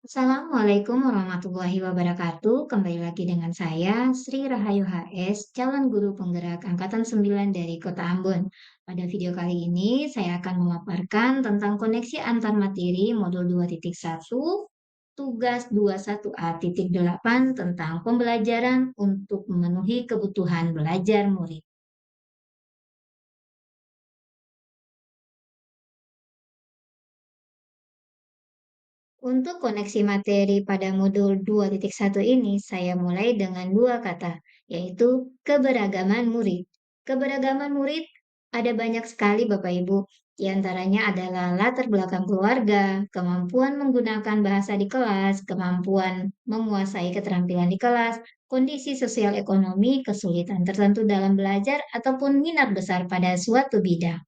Assalamualaikum warahmatullahi wabarakatuh. Kembali lagi dengan saya, Sri Rahayu HS, calon guru penggerak Angkatan 9 dari Kota Ambon. Pada video kali ini, saya akan memaparkan tentang koneksi antar materi modul 2.1, tugas 21A.8 tentang pembelajaran untuk memenuhi kebutuhan belajar murid. Untuk koneksi materi pada modul 2.1 ini, saya mulai dengan dua kata, yaitu keberagaman murid. Keberagaman murid ada banyak sekali Bapak Ibu. Di antaranya adalah latar belakang keluarga, kemampuan menggunakan bahasa di kelas, kemampuan menguasai keterampilan di kelas, kondisi sosial ekonomi, kesulitan tertentu dalam belajar, ataupun minat besar pada suatu bidang.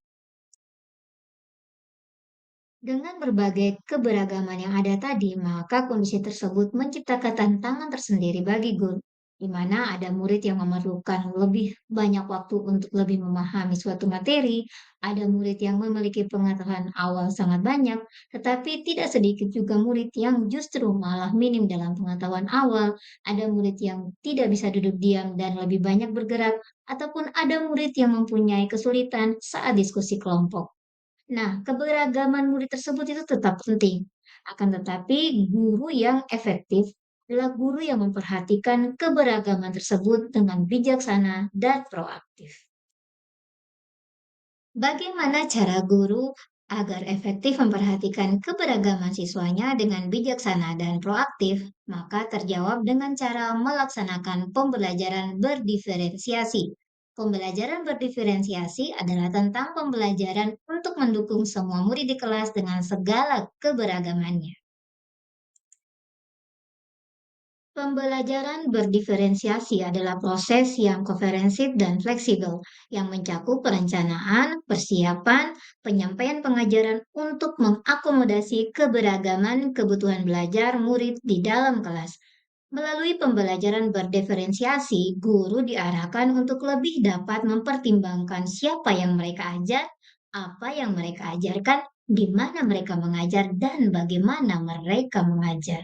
Dengan berbagai keberagaman yang ada tadi, maka kondisi tersebut menciptakan tantangan tersendiri bagi guru, di mana ada murid yang memerlukan lebih banyak waktu untuk lebih memahami suatu materi, ada murid yang memiliki pengetahuan awal sangat banyak, tetapi tidak sedikit juga murid yang justru malah minim dalam pengetahuan awal, ada murid yang tidak bisa duduk diam dan lebih banyak bergerak, ataupun ada murid yang mempunyai kesulitan saat diskusi kelompok. Nah, keberagaman murid tersebut itu tetap penting. Akan tetapi, guru yang efektif adalah guru yang memperhatikan keberagaman tersebut dengan bijaksana dan proaktif. Bagaimana cara guru agar efektif memperhatikan keberagaman siswanya dengan bijaksana dan proaktif? Maka terjawab dengan cara melaksanakan pembelajaran berdiferensiasi. Pembelajaran berdiferensiasi adalah tentang pembelajaran untuk mendukung semua murid di kelas dengan segala keberagamannya. Pembelajaran berdiferensiasi adalah proses yang komprehensif dan fleksibel, yang mencakup perencanaan, persiapan, penyampaian pengajaran untuk mengakomodasi keberagaman kebutuhan belajar murid di dalam kelas. Melalui pembelajaran berdiferensiasi, guru diarahkan untuk lebih dapat mempertimbangkan siapa yang mereka ajar, apa yang mereka ajarkan, di mana mereka mengajar, dan bagaimana mereka mengajar.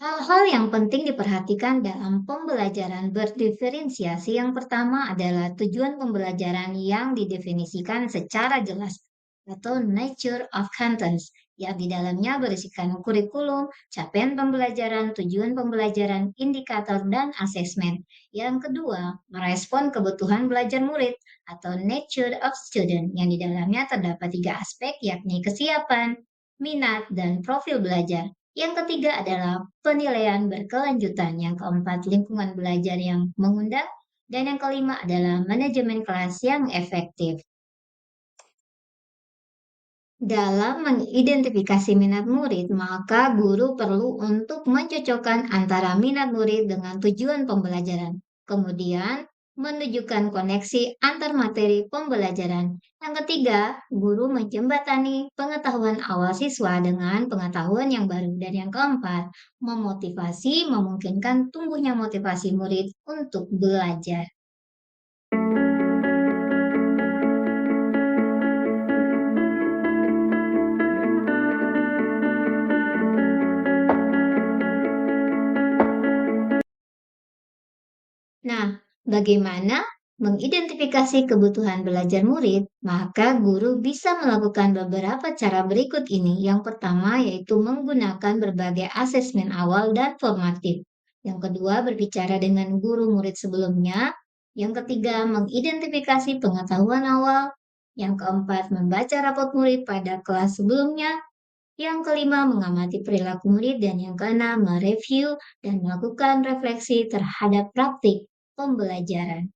Hal-hal yang penting diperhatikan dalam pembelajaran berdiferensiasi yang pertama adalah tujuan pembelajaran yang didefinisikan secara jelas atau nature of contents yang di dalamnya berisikan kurikulum, capaian pembelajaran, tujuan pembelajaran, indikator, dan asesmen. Yang kedua, merespon kebutuhan belajar murid atau nature of student yang di dalamnya terdapat tiga aspek yakni kesiapan, minat, dan profil belajar. Yang ketiga adalah penilaian berkelanjutan, yang keempat lingkungan belajar yang mengundang, dan yang kelima adalah manajemen kelas yang efektif. Dalam mengidentifikasi minat murid, maka guru perlu untuk mencocokkan antara minat murid dengan tujuan pembelajaran. Kemudian, menunjukkan koneksi antar materi pembelajaran. Yang ketiga, guru menjembatani pengetahuan awal siswa dengan pengetahuan yang baru. Dan yang keempat, memotivasi memungkinkan tumbuhnya motivasi murid untuk belajar. Nah, bagaimana mengidentifikasi kebutuhan belajar murid? Maka guru bisa melakukan beberapa cara berikut ini. Yang pertama yaitu menggunakan berbagai asesmen awal dan formatif. Yang kedua, berbicara dengan guru murid sebelumnya. Yang ketiga, mengidentifikasi pengetahuan awal. Yang keempat, membaca rapot murid pada kelas sebelumnya. Yang kelima, mengamati perilaku murid, dan yang keenam, mereview dan melakukan refleksi terhadap praktik pembelajaran.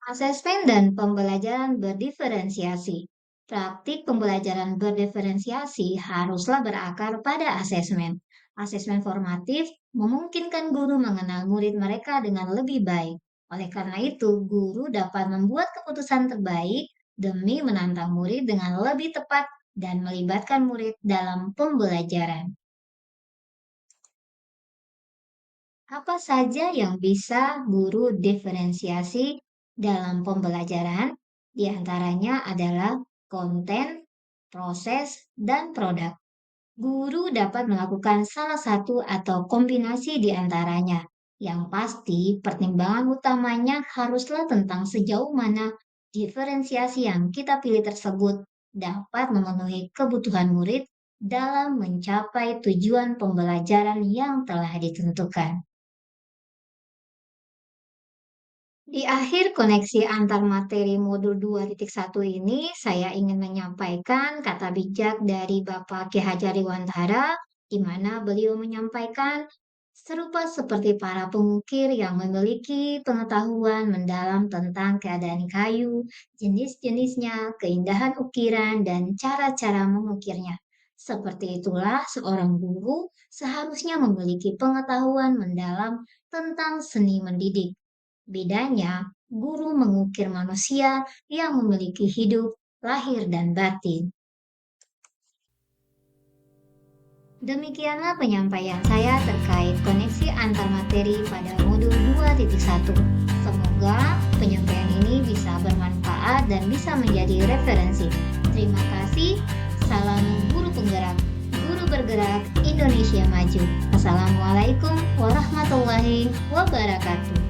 Asesmen dan pembelajaran berdiferensiasi. Praktik pembelajaran berdiferensiasi haruslah berakar pada asesmen. Asesmen formatif memungkinkan guru mengenal murid mereka dengan lebih baik. Oleh karena itu, guru dapat membuat keputusan terbaik demi menantang murid dengan lebih tepat dan melibatkan murid dalam pembelajaran. Apa saja yang bisa guru diferensiasi dalam pembelajaran? Di antaranya adalah konten, proses, dan produk. Guru dapat melakukan salah satu atau kombinasi di antaranya. Yang pasti, pertimbangan utamanya haruslah tentang sejauh mana diferensiasi yang kita pilih tersebut dapat memenuhi kebutuhan murid dalam mencapai tujuan pembelajaran yang telah ditentukan. Di akhir koneksi antar materi modul 2.1 ini, saya ingin menyampaikan kata bijak dari Bapak Ki Hajar Dewantara, di mana beliau menyampaikan, serupa seperti para pengukir yang memiliki pengetahuan mendalam tentang keadaan kayu, jenis-jenisnya, keindahan ukiran, dan cara-cara mengukirnya. Seperti itulah seorang guru seharusnya memiliki pengetahuan mendalam tentang seni mendidik. Bedanya, guru mengukir manusia yang memiliki hidup, lahir, dan batin. Demikianlah penyampaian saya terkait koneksi antar materi pada modul 2.1. Semoga penyampaian ini bisa bermanfaat dan bisa menjadi referensi. Terima kasih. Salam guru penggerak, guru bergerak Indonesia maju. Assalamualaikum warahmatullahi wabarakatuh.